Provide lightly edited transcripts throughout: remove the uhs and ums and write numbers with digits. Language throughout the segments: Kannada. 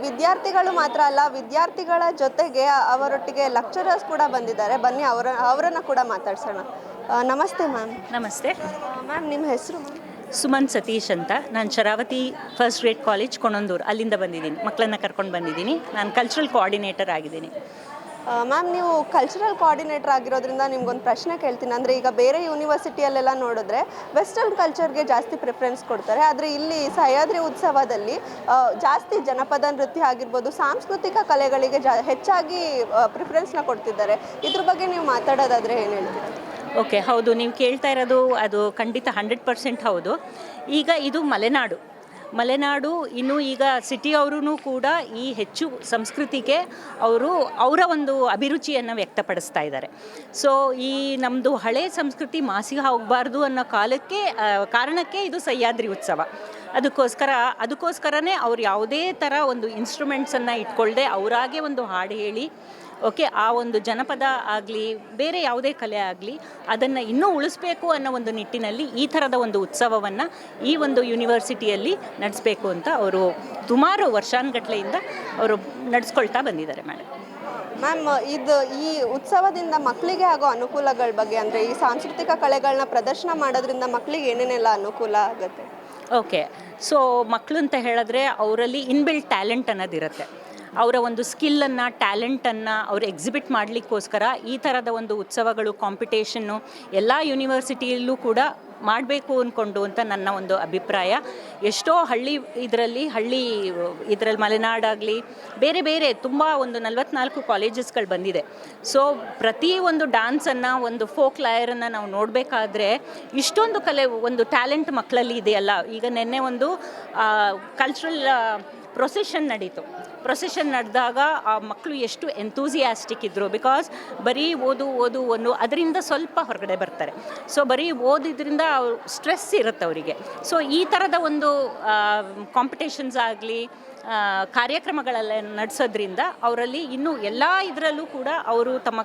ವಿದ್ಯಾರ್ಥಿಗಳು ಮಾತ್ರ ಅಲ್ಲ, ವಿದ್ಯಾರ್ಥಿಗಳ ಜೊತೆಗೆ ಅವರೊಟ್ಟಿಗೆ ಲೆಕ್ಚರರ್ಸ್ ಕೂಡ ಬಂದಿದ್ದಾರೆ. ಬನ್ನಿ ಅವರನ್ನು ಕೂಡ ಮಾತಾಡ್ಸೋಣ. ನಮಸ್ತೆ ಮ್ಯಾಮ್. ನಮಸ್ತೆ ಮ್ಯಾಮ್, ನಿಮ್ಮ ಹೆಸರು? ಸುಮನ್ ಸತೀಶ್ ಅಂತ. ನಾನು Sharavati first grade college Konandur ಅಲ್ಲಿಂದ ಬಂದಿದ್ದೀನಿ. ಮಕ್ಕಳನ್ನ ಕರ್ಕೊಂಡು ಬಂದಿದ್ದೀನಿ. ನಾನು ಕಲ್ಚರಲ್ ಕೋಆರ್ಡಿನೇಟರ್ ಆಗಿದ್ದೀನಿ. ಮ್ಯಾಮ್, ನೀವು ಕಲ್ಚರಲ್ ಕೋಆರ್ಡಿನೇಟರ್ ಆಗಿರೋದ್ರಿಂದ ನಿಮ್ಗೊಂದು ಪ್ರಶ್ನೆ ಕೇಳ್ತೀನಿ. ಅಂದರೆ ಈಗ ಬೇರೆ ಯೂನಿವರ್ಸಿಟಿಯಲ್ಲೆಲ್ಲ ನೋಡಿದ್ರೆ ವೆಸ್ಟರ್ನ್ ಕಲ್ಚರ್ಗೆ ಜಾಸ್ತಿ ಪ್ರಿಫರೆನ್ಸ್ ಕೊಡ್ತಾರೆ. ಆದರೆ ಇಲ್ಲಿ ಸಹ್ಯಾದ್ರಿ ಉತ್ಸವದಲ್ಲಿ ಜಾಸ್ತಿ ಜನಪದ ನೃತ್ಯ ಆಗಿರ್ಬೋದು, ಸಾಂಸ್ಕೃತಿಕ ಕಲೆಗಳಿಗೆ ಹೆಚ್ಚಾಗಿ ಪ್ರಿಫರೆನ್ಸ್ನ ಕೊಡ್ತಿದ್ದಾರೆ. ಇದ್ರ ಬಗ್ಗೆ ನೀವು ಮಾತಾಡೋದಾದರೆ ಏನು ಹೇಳ್ತೀರಾ? ಓಕೆ, ಹೌದು, ನೀವು ಕೇಳ್ತಾ ಇರೋದು ಅದು ಖಂಡಿತ 100% ಹೌದು. ಈಗ ಇದು ಮಲೆನಾಡು ಇನ್ನು ಈಗ ಸಿಟಿಯವರು ಕೂಡ ಈ ಹೆಚ್ಚು ಸಂಸ್ಕೃತಿಗೆ ಅವರ ಒಂದು ಅಭಿರುಚಿಯನ್ನು ವ್ಯಕ್ತಪಡಿಸ್ತಾ ಇದ್ದಾರೆ. ಸೊ ಈ ನಮ್ಮದು ಹಳೆ ಸಂಸ್ಕೃತಿ ಮಾಸಿ ಹೋಗಬಾರ್ದು ಅನ್ನೋ ಕಾರಣಕ್ಕೆ ಇದು ಸಹ್ಯಾದ್ರಿ ಉತ್ಸವ. ಅದಕ್ಕೋಸ್ಕರನೇ ಅವ್ರು ಯಾವುದೇ ಥರ ಒಂದು ಇನ್ಸ್ಟ್ರೂಮೆಂಟ್ಸನ್ನು ಇಟ್ಕೊಳ್ಳದೆ ಅವರಾಗೆ ಒಂದು ಹಾಡು ಹೇಳಿ ಓಕೆ ಆ ಒಂದು ಜನಪದ ಆಗಲಿ ಬೇರೆ ಯಾವುದೇ ಕಲೆ ಆಗಲಿ ಅದನ್ನು ಇನ್ನೂ ಉಳಿಸ್ಬೇಕು ಅನ್ನೋ ಒಂದು ನಿಟ್ಟಿನಲ್ಲಿ ಈ ಥರದ ಒಂದು ಉತ್ಸವವನ್ನು ಈ ಒಂದು ಯೂನಿವರ್ಸಿಟಿಯಲ್ಲಿ ನಡೆಸಬೇಕು ಅಂತ ಅವರು ಸುಮಾರು ವರ್ಷಾನುಗಟ್ಲೆಯಿಂದ ಅವರು ನಡೆಸ್ಕೊಳ್ತಾ ಬಂದಿದ್ದಾರೆ ಮೇಡಮ್. ಮ್ಯಾಮ್, ಈ ಉತ್ಸವದಿಂದ ಮಕ್ಕಳಿಗೆ ಆಗೋ ಅನುಕೂಲಗಳ ಬಗ್ಗೆ, ಅಂದರೆ ಈ ಸಾಂಸ್ಕೃತಿಕ ಕಲೆಗಳನ್ನ ಪ್ರದರ್ಶನ ಮಾಡೋದ್ರಿಂದ ಮಕ್ಕಳಿಗೆ ಏನೇನೆಲ್ಲ ಅನುಕೂಲ ಆಗುತ್ತೆ? ಓಕೆ, ಸೊ ಮಕ್ಕಳು ಅಂತ ಹೇಳಿದ್ರೆ ಅವರಲ್ಲಿ ಇನ್ಬಿಲ್ಟ್ ಟ್ಯಾಲೆಂಟ್ ಅನ್ನೋದಿರುತ್ತೆ. ಅವರ ಒಂದು ಸ್ಕಿಲ್ಲನ್ನು ಟ್ಯಾಲೆಂಟನ್ನು ಅವರು ಎಕ್ಸಿಬಿಟ್ ಮಾಡಲಿಕ್ಕೋಸ್ಕರ ಈ ಥರದ ಒಂದು ಉತ್ಸವಗಳು ಕಾಂಪಿಟೇಷನ್ನು ಎಲ್ಲ ಯೂನಿವರ್ಸಿಟಿಯಲ್ಲೂ ಕೂಡ ಮಾಡಬೇಕು ಅಂದ್ಕೊಂಡು ಅಂತ ನನ್ನ ಒಂದು ಅಭಿಪ್ರಾಯ. ಎಷ್ಟೋ ಹಳ್ಳಿ ಇದರಲ್ಲಿ ಮಲೆನಾಡಾಗಲಿ ಬೇರೆ ತುಂಬ ಒಂದು 44 ಕಾಲೇಜಸ್ಗಳು ಬಂದಿದೆ. ಸೊ ಪ್ರತಿ ಒಂದು ಡ್ಯಾನ್ಸನ್ನು ಒಂದು ಫೋಕ್ ಲಾಯರನ್ನು ನಾವು ನೋಡಬೇಕಾದ್ರೆ ಇಷ್ಟೊಂದು ಒಂದು ಟ್ಯಾಲೆಂಟ್ ಮಕ್ಕಳಲ್ಲಿ ಇದೆಯಲ್ಲ. ಈಗ ನೆನ್ನೆ ಒಂದು ಕಲ್ಚರಲ್ ಪ್ರೊಸೆಷನ್ ನಡೆದಾಗ ಆ ಮಕ್ಕಳು ಎಷ್ಟು ಎಂತೂಸಿಯಾಸ್ಟಿಕ್ ಇದ್ದರು. ಬಿಕಾಸ್ ಬರೀ ಓದು ಅದರಿಂದ ಸ್ವಲ್ಪ ಹೊರಗಡೆ ಬರ್ತಾರೆ. ಸೊ ಬರೀ ಓದಿದ್ರಿಂದ ಸ್ಟ್ರೆಸ್ ಇರುತ್ತೆ ಅವರಿಗೆ. ಸೊ ಈ ಥರದ ಒಂದು ಕಾಂಪಿಟೇಷನ್ಸ್ ಆಗಲಿ ಕಾರ್ಯಕ್ರಮಗಳೆಲ್ಲ ನಡೆಸೋದ್ರಿಂದ ಅವರಲ್ಲಿ ಇನ್ನೂ ಎಲ್ಲ ಇದರಲ್ಲೂ ಕೂಡ ಅವರು ತಮ್ಮ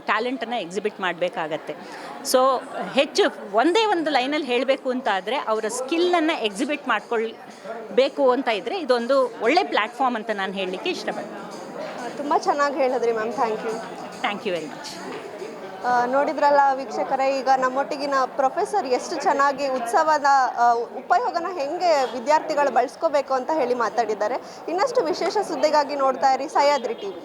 ಟ್ಯಾಲೆಂಟನ್ನು ಎಕ್ಸಿಬಿಟ್ ಮಾಡಬೇಕಾಗತ್ತೆ. ಸೊ ಹೆಚ್ಚು ಒಂದೇ ಒಂದು ಲೈನಲ್ಲಿ ಹೇಳಬೇಕು ಅಂತ ಆದರೆ ಅವರ ಸ್ಕಿಲ್ಲನ್ನು ಎಕ್ಸಿಬಿಟ್ ಮಾಡ್ಕೊಳ್ಬೇಕು ಅಂತ ಇದ್ದರೆ ಇದೊಂದು ಒಳ್ಳೆ ಪ್ಲ್ಯಾಟ್ಫಾರ್ಮ್ ಅಂತ ನಾನು ಹೇಳಲಿಕ್ಕೆ ಇಷ್ಟಪಡ್ತೀನಿ. ತುಂಬ ಚೆನ್ನಾಗಿ ಹೇಳಿದ್ರಿ ma'am. Thank you very much. ನೋಡಿದ್ರಲ್ಲ ವೀಕ್ಷಕರೇ, ಈಗ ನಮ್ಮೊಟ್ಟಿಗಿನ ಪ್ರೊಫೆಸರ್ ಎಷ್ಟು ಚೆನ್ನಾಗಿ ಉತ್ಸವದ ಉಪಯೋಗನ ಹೆಂಗೆ ವಿದ್ಯಾರ್ಥಿಗಳು ಬಳಸ್ಕೋಬೇಕು ಅಂತ ಹೇಳಿ ಮಾತಾಡಿದ್ದಾರೆ. ಇನ್ನಷ್ಟು ವಿಶೇಷ ಸುದ್ದಿಗಾಗಿ ನೋಡ್ತಾ ಇರಿ ಸಹ್ಯಾದ್ರಿ ಟಿವಿ.